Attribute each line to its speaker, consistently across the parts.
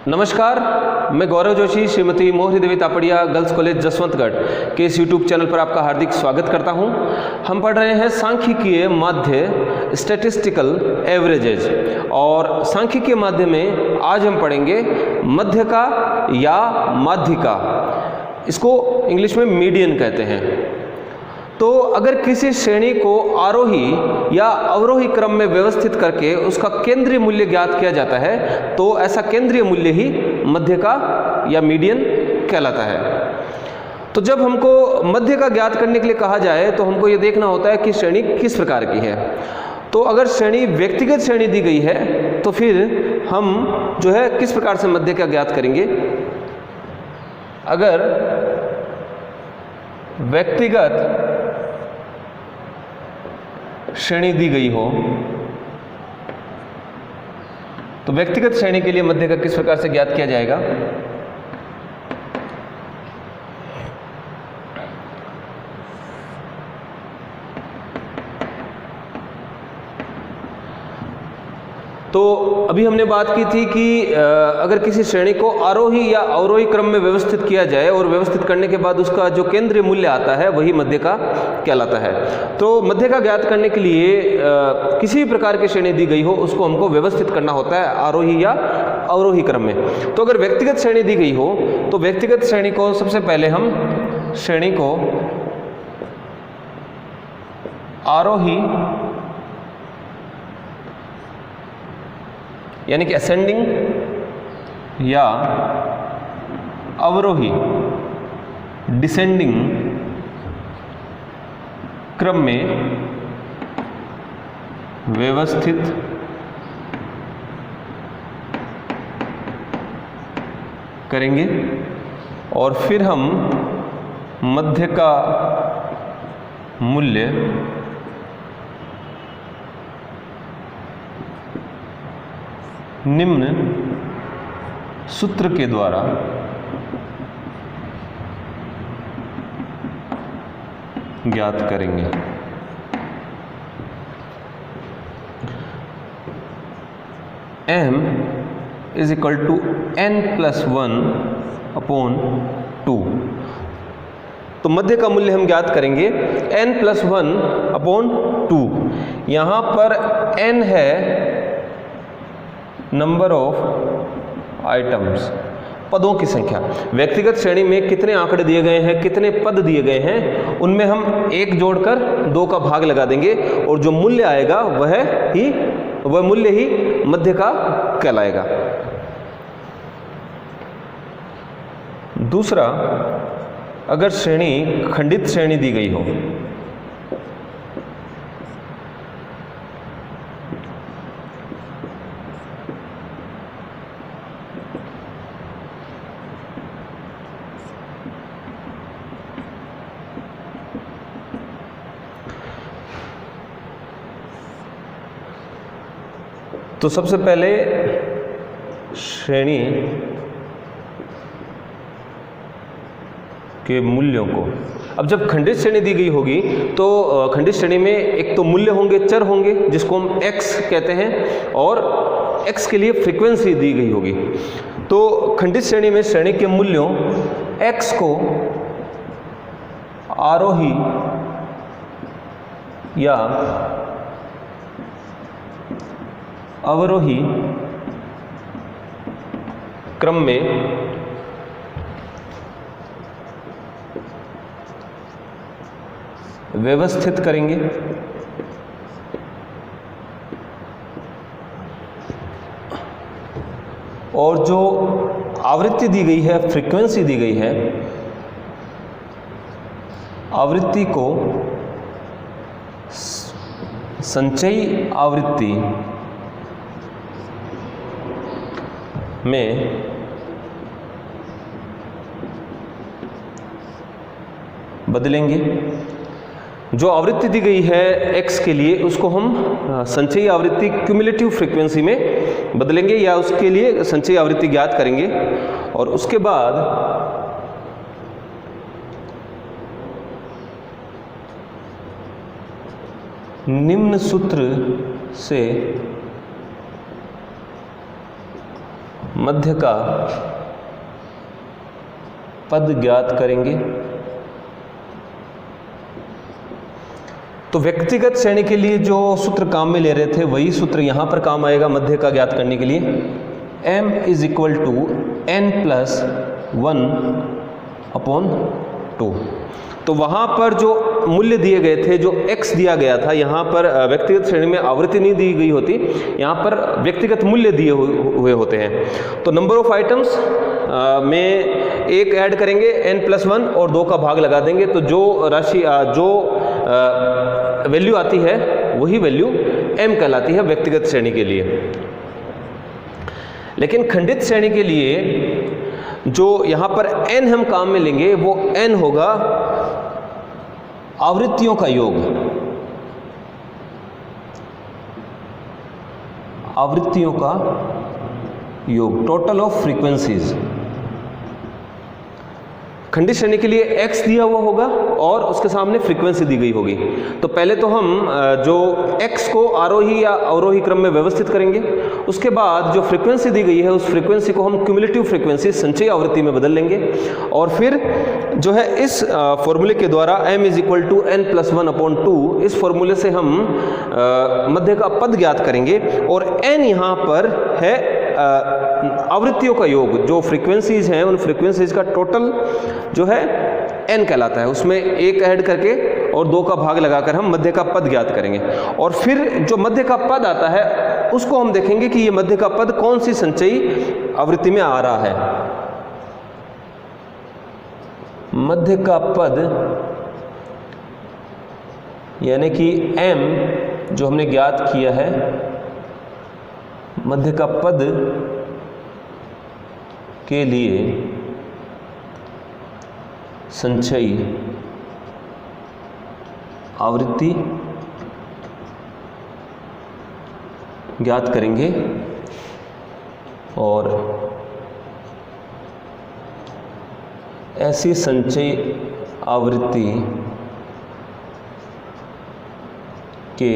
Speaker 1: नमस्कार, मैं गौरव जोशी श्रीमती मोहरी देवी तापड़िया गर्ल्स कॉलेज जसवंतगढ़ के इस यूट्यूब चैनल पर आपका हार्दिक स्वागत करता हूं। हम पढ़ रहे हैं सांख्यिकीय माध्य स्टैटिस्टिकल एवरेजेज, और सांख्यिकीय माध्य में आज हम पढ़ेंगे मध्य का या माध्यिका। इसको इंग्लिश में मीडियन कहते हैं। तो अगर किसी श्रेणी को आरोही या अवरोही क्रम में व्यवस्थित करके उसका केंद्रीय मूल्य ज्ञात किया जाता है तो ऐसा केंद्रीय मूल्य ही मध्य का या मीडियन कहलाता है। तो जब हमको मध्य का ज्ञात करने के लिए कहा जाए तो हमको ये देखना होता है कि श्रेणी किस प्रकार की है। तो अगर श्रेणी व्यक्तिगत श्रेणी दी गई है तो फिर हम जो है किस प्रकार से मध्य का ज्ञात करेंगे। अगर व्यक्तिगत श्रेणी दी गई हो तो व्यक्तिगत श्रेणी के लिए मध्य का किस प्रकार से ज्ञात किया जाएगा। तो अभी हमने बात की थी कि अगर किसी श्रेणी को आरोही या अवरोही क्रम में व्यवस्थित किया जाए और व्यवस्थित करने के बाद उसका जो केंद्रीय मूल्य आता है वही मध्य का कहलाता है। तो मध्य का ज्ञात करने के लिए किसी भी प्रकार की श्रेणी दी गई हो उसको हमको व्यवस्थित करना होता है आरोही या अवरोही क्रम में। तो अगर व्यक्तिगत श्रेणी दी गई हो तो व्यक्तिगत श्रेणी को सबसे पहले हम श्रेणी को आरोही यानी कि असेंडिंग या अवरोही डिसेंडिंग क्रम में व्यवस्थित करेंगे और फिर हम मध्य का मूल्य निम्न सूत्र के द्वारा ज्ञात करेंगे। m is equal to n+1/2। तो मध्य का मूल्य हम ज्ञात करेंगे n+1/2। यहां पर n है नंबर ऑफ आइटम्स, पदों की संख्या। व्यक्तिगत श्रेणी में कितने आंकड़े दिए गए हैं, कितने पद दिए गए हैं, उनमें हम एक जोड़कर 2 का भाग लगा देंगे और जो मूल्य आएगा वह मूल्य ही मध्य का कहलाएगा। दूसरा, अगर श्रेणी खंडित श्रेणी दी गई हो तो सबसे पहले श्रेणी के मूल्यों को, अब जब खंडित श्रेणी दी गई होगी तो खंडित श्रेणी में एक तो मूल्य होंगे, चर होंगे जिसको हम x कहते हैं, और x के लिए फ्रीक्वेंसी दी गई होगी। तो खंडित श्रेणी में श्रेणी के मूल्यों x को आरोही या अवरोही क्रम में व्यवस्थित करेंगे और जो आवृत्ति दी गई है, फ्रीक्वेंसी दी गई है, आवृत्ति को संचयी आवृत्ति में बदलेंगे। जो आवृत्ति दी गई है x के लिए उसको हम संचयी आवृत्ति क्यूमुलेटिव फ्रीक्वेंसी में बदलेंगे या उसके लिए संचयी आवृत्ति ज्ञात करेंगे। और उसके बाद निम्न सूत्र से मध्य का पद ज्ञात करेंगे। तो व्यक्तिगत श्रेणी के लिए जो सूत्र काम में ले रहे थे वही सूत्र यहां पर काम आएगा मध्य का ज्ञात करने के लिए। m is equal to n plus 1/2। तो वहां पर जो मूल्य दिए गए थे, जो x दिया गया था, यहां पर व्यक्तिगत श्रेणी में आवृत्ति नहीं दी गई होती, यहां पर व्यक्तिगत मूल्य दिए हुए होते हैं। तो नंबर ऑफ आइटम्स में एक ऐड करेंगे n प्लस 1 और 2 का भाग लगा देंगे, तो जो राशि जो वैल्यू आती है वही वैल्यू m कहलाती है व्यक्तिगत श्रेणी के लिए। लेकिन खंडित श्रेणी के लिए जो यहां पर n हम काम में लेंगे वो n होगा आवृत्तियों का योग, आवृत्तियों का योग, टोटल ऑफ फ्रीक्वेंसीज। खंडित श्रेणी के लिए x दिया हुआ होगा और उसके सामने फ्रीक्वेंसी दी गई होगी। तो पहले तो हम जो x को आरोही या अवरोही क्रम में व्यवस्थित करेंगे, उसके बाद जो फ्रीक्वेंसी दी गई है उस फ्रीक्वेंसी को हम क्यूमुलेटिव फ्रीक्वेंसी, संचयी आवृत्ति में बदल लेंगे और फिर जो है इस फॉर्मूले के द्वारा m is equal to n plus 1/2, इस फॉर्मूले से हम मध्य का पद ज्ञात करेंगे। और n यहाँ पर है आवृत्तियों का योग, जो फ्रीक्वेंसीज हैं उन फ्रीक्वेंसीज का टोटल जो है n कहलाता है। उसमें एक ऐड करके और 2 का भाग लगाकर हम मध्य का पद ज्ञात करेंगे। और फिर जो मध्य का पद आता है उसको हम देखेंगे कि ये मध्य का पद कौन सी संचयी आवृत्ति में आ रहा है। मध्य का पद यानी कि m जो हमने ज्ञात किया है, मध्य का पद के लिए संचयी आवृत्ति ज्ञात करेंगे और ऐसी संचयी आवृत्ति के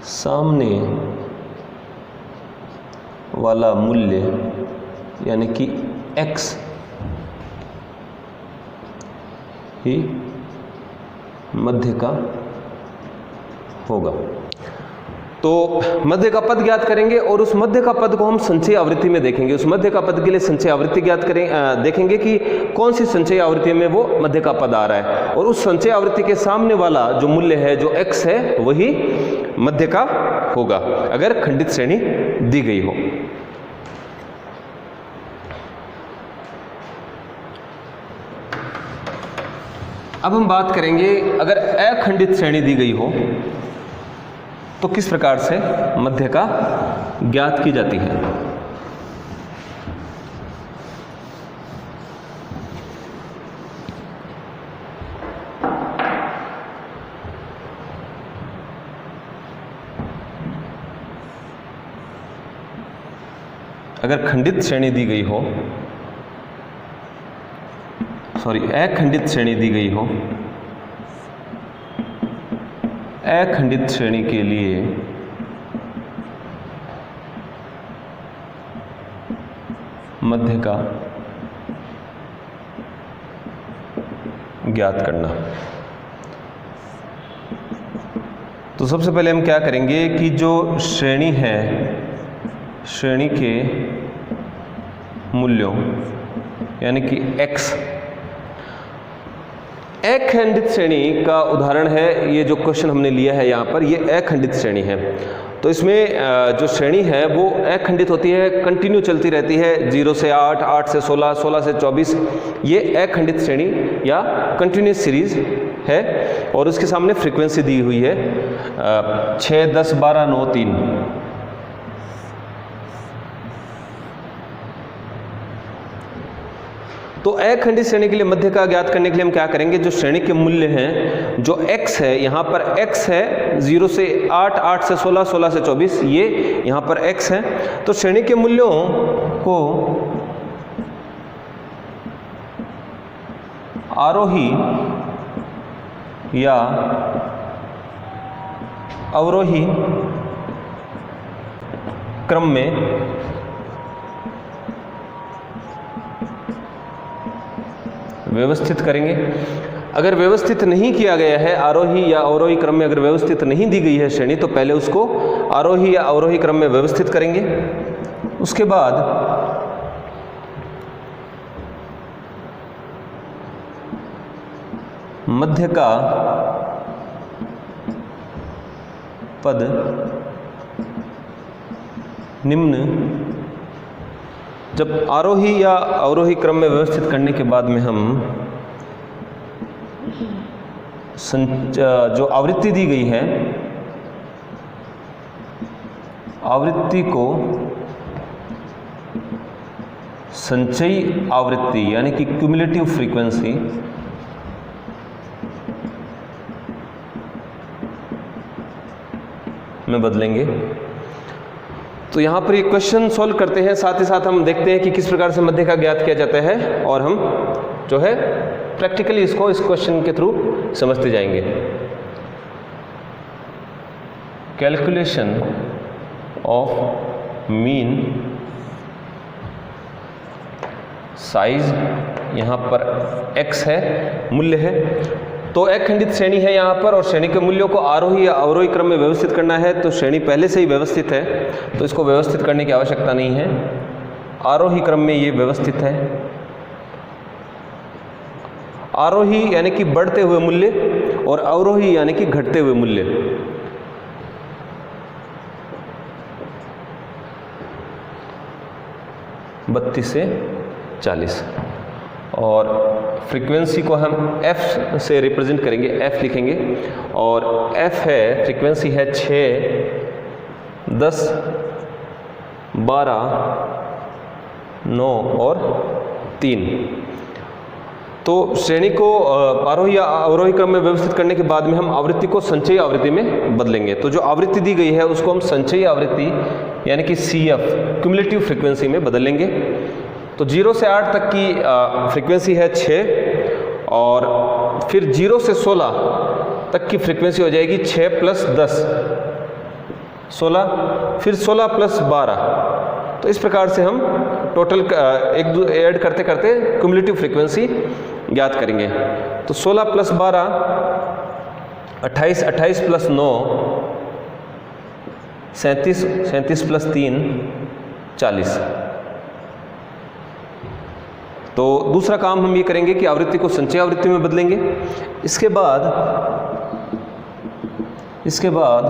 Speaker 1: सामने वाला मूल्य यानी कि x ही मध्य का होगा। तो मध्य का पद ज्ञात करेंगे और उस मध्य का पद को हम संचयी आवृत्ति में देखेंगे। उस मध्य का पद के लिए संचयी आवृत्ति ज्ञात करें, देखेंगे कि कौन सी संचयी आवृत्ति में वो मध्य का पद आ रहा है और उस संचयी आवृत्ति के सामने वाला जो मूल्य है, जो x है, वही मध्य का होगा अगर खंडित श्रेणी दी गई हो। अब हम बात करेंगे अगर अखंडित श्रेणी दी गई हो तो किस प्रकार से मध्य का ज्ञात की जाती है। अगर खंडित श्रेणी दी गई हो, अखंडित श्रेणी दी गई हो, अखंडित श्रेणी के लिए मध्य का ज्ञात करना। तो सबसे पहले हम क्या करेंगे कि जो श्रेणी है, श्रेणी के मूल्यों यानी कि x, अखंडित श्रेणी का उदाहरण है ये जो क्वेश्चन हमने लिया है यहाँ पर, ये अखंडित श्रेणी है। तो इसमें जो श्रेणी है वो अखंडित होती है, कंटिन्यू चलती रहती है, 0 से 8, 8 से 16, 16 से 24, ये अखंडित श्रेणी या कंटिन्यूस सीरीज है। और उसके सामने फ्रीक्वेंसी दी हुई है 6, 10, 12, 9, 3। तो अखंडित श्रेणी के लिए मध्य का ज्ञात करने के लिए हम क्या करेंगे, जो श्रेणी के मूल्य हैं, जो x है, यहाँ पर x है 0 से 8, 8 से 16, 16 से 24, ये यहाँ पर x है। तो श्रेणी के मूल्यों को आरोही या अवरोही क्रम में व्यवस्थित करेंगे। अगर व्यवस्थित नहीं किया गया है, आरोही या अवरोही क्रम में अगर व्यवस्थित नहीं दी गई है श्रेणी, तो पहले उसको आरोही या अवरोही क्रम में व्यवस्थित करेंगे। उसके बाद मध्य का पद निम्न, जब आरोही या अवरोही क्रम में व्यवस्थित करने के बाद में हम जो आवृत्ति दी गई है, आवृत्ति को संचयी आवृत्ति यानी कि क्यूमुलेटिव फ्रीक्वेंसी में बदलेंगे। तो यहाँ पर ये क्वेश्चन सॉल्व करते हैं, साथ ही साथ हम देखते हैं कि किस प्रकार से मध्य का ज्ञात किया जाता है, और हम जो है प्रैक्टिकली इसको इस क्वेश्चन के थ्रू समझते जाएंगे। कैलकुलेशन ऑफ मीन साइज, यहाँ पर x है, मूल्य है, तो एक खंडित श्रेणी है यहाँ पर, और श्रेणी के मूल्यों को आरोही या अवरोही क्रम में व्यवस्थित करना है। तो श्रेणी पहले से ही व्यवस्थित है, तो इसको व्यवस्थित करने की आवश्यकता नहीं है। आरोही क्रम में ये व्यवस्थित है। आरोही यानी कि बढ़ते हुए मूल्य, और अवरोही यानी कि घटते हुए मूल्य। बत्तीस से 40, और फ्रीक्वेंसी को हम f से रिप्रेजेंट करेंगे, f लिखेंगे, और f है, फ्रीक्वेंसी है 6, 10, 12, 9 और 3। तो श्रेणी को आरोही या अवरोही क्रम में व्यवस्थित करने के बाद में हम आवृत्ति को संचयी आवृत्ति में बदलेंगे। तो जो आवृत्ति दी गई है उसको हम संचयी आवृत्ति यानी कि CF क्यूमुलेटिव फ्रीक्वेंसी में बदलेंगे। तो 0 से 8 तक की फ्रीक्वेंसी है 6, और फिर 0 से 16 तक की फ्रीक्वेंसी हो जाएगी 6 + 10 16, फिर 16 + 12। तो इस प्रकार से हम टोटल ऐड करते करते क्यूमुलेटिव फ्रीक्वेंसी ज्ञात करेंगे। तो 16 + 12 28, 28 + 9 37, 37 + 3 40। तो दूसरा काम हम ये करेंगे कि आवृत्ति को संचयी आवृत्ति में बदलेंगे। इसके बाद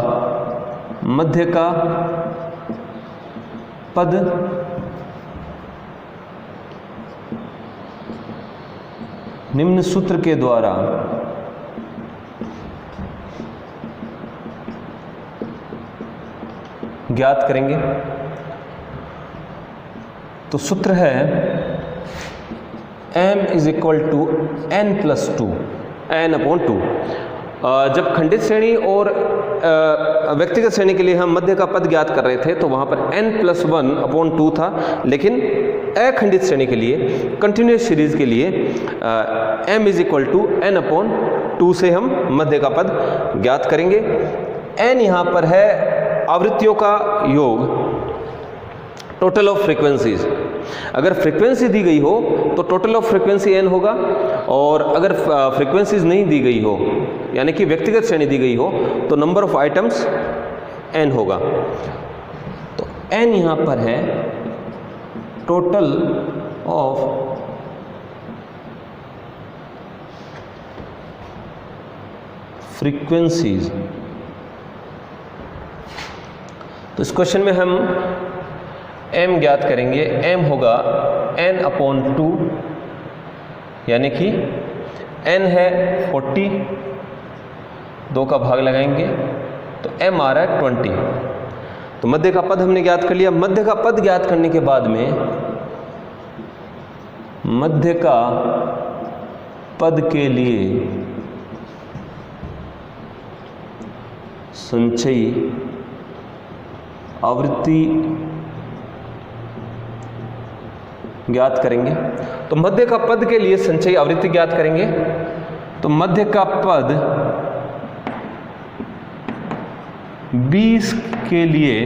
Speaker 1: मध्य का पद निम्न सूत्र के द्वारा ज्ञात करेंगे। तो सूत्र है m = n+2, n/2। जब खंडित श्रेणी और व्यक्तिगत श्रेणी के लिए हम मध्य का पद ज्ञात कर रहे थे तो वहाँ पर n+1/2 था, लेकिन अखंडित श्रेणी के लिए, कंटिन्यूस सीरीज के लिए m = n/2 से हम मध्य का पद ज्ञात करेंगे। n यहाँ पर है आवृत्तियों का योग, टोटल ऑफ फ्रीक्वेंसीज। अगर फ्रीक्वेंसी दी गई हो तो टोटल ऑफ फ्रीक्वेंसी n होगा, और अगर फ्रीक्वेंसीज नहीं दी गई हो यानी कि व्यक्तिगत श्रेणी दी गई हो तो नंबर ऑफ आइटम्स n होगा। तो n यहाँ पर है टोटल ऑफ फ्रीक्वेंसीज। तो इस क्वेश्चन में हम m ज्ञात करेंगे। m होगा n/2, यानी कि n है 40, 2 का भाग लगाएंगे तो m आ रहा है 20। तो मध्य का पद हमने ज्ञात कर लिया। मध्य का पद ज्ञात करने के बाद में मध्य का पद के लिए संचयी आवृत्ति ज्ञात करेंगे। तो मध्य का पद के लिए संचयी आवृत्ति ज्ञात करेंगे। तो मध्य का पद 20 के लिए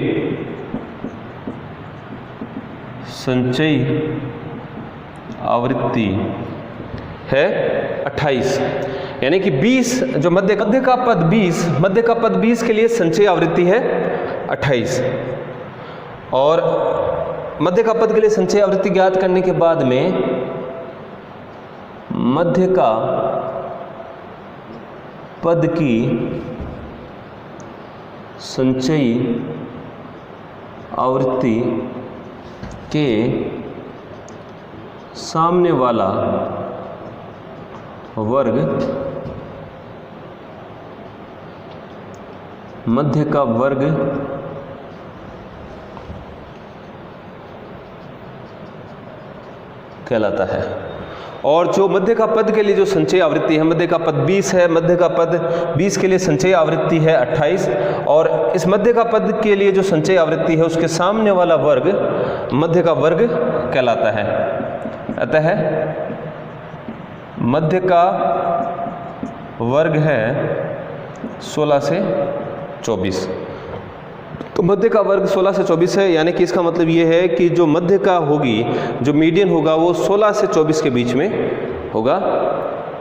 Speaker 1: संचयी आवृत्ति है 28, यानी कि 20 जो मध्य का पद 20 के लिए संचयी आवृत्ति है 28, और मध्य का पद के लिए संचयी आवृत्ति ज्ञात करने के बाद में मध्य का पद की संचयी आवृत्ति के सामने वाला वर्ग मध्य का वर्ग कहलाता है। और जो मध्य का पद के लिए जो संचयी आवृत्ति है, मध्य का पद 20 है, मध्य का पद 20 के लिए संचयी आवृत्ति है 28, और इस मध्य का पद के लिए जो संचयी आवृत्ति है उसके सामने वाला वर्ग मध्य का वर्ग कहलाता है। अतः मध्य का वर्ग है 16 से 24। तो मध्य का वर्ग 16 से 24 है, यानी कि इसका मतलब ये है कि जो मध्य का होगी, जो मीडियन होगा वो 16 से 24 के बीच में होगा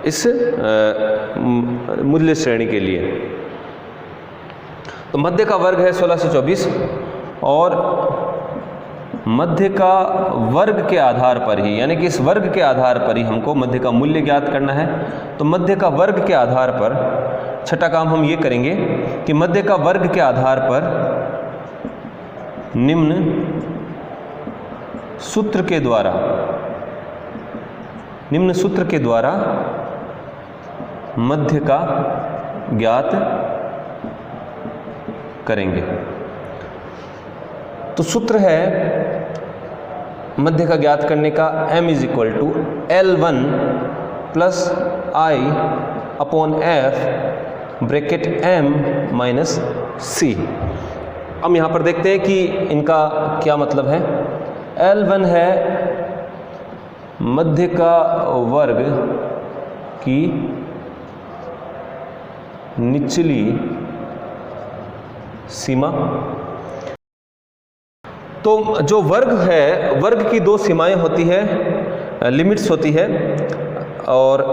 Speaker 1: इस मूल्य श्रेणी के लिए। तो मध्य का वर्ग है 16 से 24, और मध्य का वर्ग के आधार पर ही, यानी कि इस वर्ग के आधार पर ही हमको मध्य का मूल्य ज्ञात करना है। तो मध्य का वर्ग के आधार पर छठा काम हम ये करेंगे कि मध्य का वर्ग के आधार पर निम्न सूत्र के द्वारा मध्य का ज्ञात करेंगे। तो सूत्र है मध्य का ज्ञात करने का m = L1 + I / F bracket m - c। हम यहाँ पर देखते हैं कि इनका क्या मतलब है। L1 है मध्य का वर्ग की निचली सीमा। तो जो वर्ग है, वर्ग की दो सीमाएं होती है, लिमिट्स होती है, और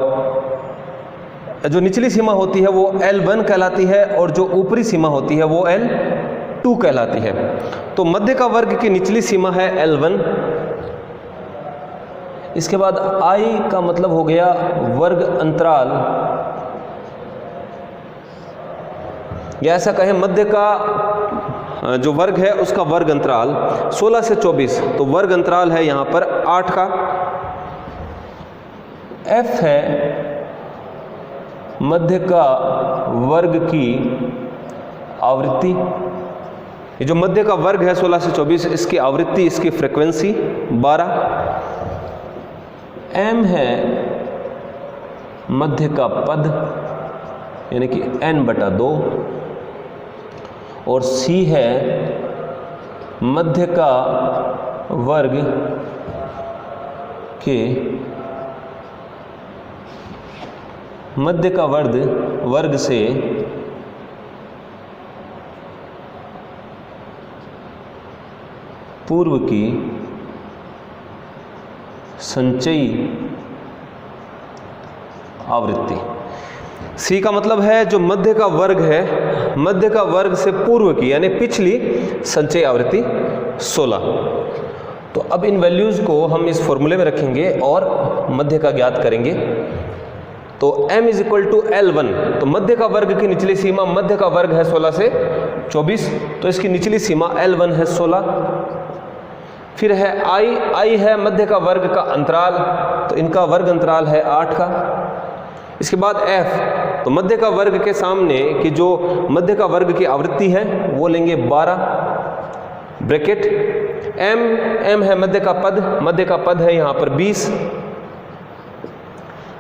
Speaker 1: जो निचली सीमा होती है वो L1 कहलाती है, और जो ऊपरी सीमा होती है वो L2 कहलाती है। तो मध्य का वर्ग की निचली सीमा है L1। इसके बाद I का मतलब हो गया वर्ग अंतराल, या ऐसा कहें मध्य का जो वर्ग है उसका वर्ग अंतराल 16 से 24, तो वर्ग अंतराल है यहाँ पर 8 का। F है मध्य का वर्ग की आवृत्ति। ये जो मध्य का वर्ग है 16 से 24, इसकी आवृत्ति, इसकी फ्रीक्वेंसी 12। M है मध्य का पद, यानी कि n/2, और C है मध्य का वर्ग के वर्ग से पूर्व की संचयी आवृत्ति। C का मतलब है जो मध्य का वर्ग है, मध्य का वर्ग से पूर्व की यानी पिछली संचयी आवृत्ति 16। तो अब इन वैल्यूज को हम इस फॉर्मूले में रखेंगे और मध्य का ज्ञात करेंगे। तो m = L1, तो मध्य का वर्ग की निचली सीमा, मध्य का वर्ग है 16 से 24, तो इसकी निचली सीमा L1 है 16। फिर है I है मध्य का वर्ग का अंतराल, तो इनका वर्ग अंतराल है 8 का। इसके बाद F, तो मध्य का वर्ग के सामने की जो मध्य का वर्ग की आवृत्ति है वो लेंगे 12 ब्रैकेट M है मध्य का पद है यहाँ पर 20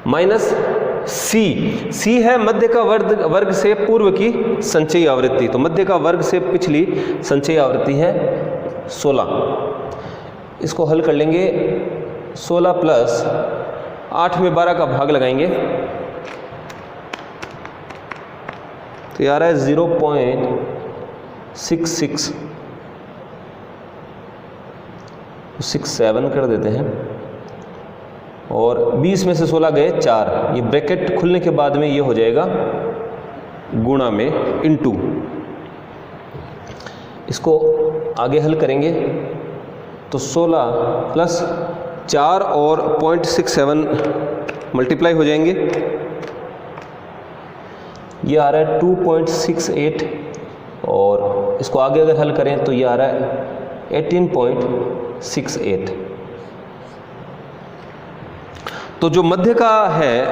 Speaker 1: माइनस C है मध्य का वर्ग से पूर्व की संचयी आवृत्ति, तो मध्य का वर्ग से पिछली संचयी आवृत्ति है 16। इसको हल कर लेंगे, 16 प्लस 8 में 12 का भाग लगाएंगे तो ये आ रहा है 0.66 6 7 कर देते हैं और 20 में से 16 गए 4। ये ब्रैकेट खुलने के बाद में ये हो जाएगा गुणा में इनटू। इसको आगे हल करेंगे तो 16 प्लस 4 और 0.67 मल्टीप्लाई हो जाएंगे। ये आ रहा है 2.68 और इसको आगे अगर हल करें तो ये आ रहा है 18.68। तो जो मध्य का है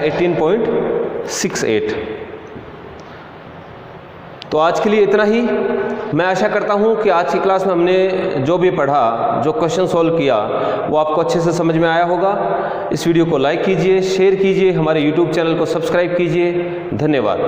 Speaker 1: 18.68। तो आज के लिए इतना ही। मैं आशा करता हूं कि आज की क्लास में हमने जो भी पढ़ा, जो क्वेश्चन सॉल्व किया, वो आपको अच्छे से समझ में आया होगा। इस वीडियो को लाइक कीजिए, शेयर कीजिए, हमारे YouTube चैनल को सब्सक्राइब कीजिए। धन्यवाद।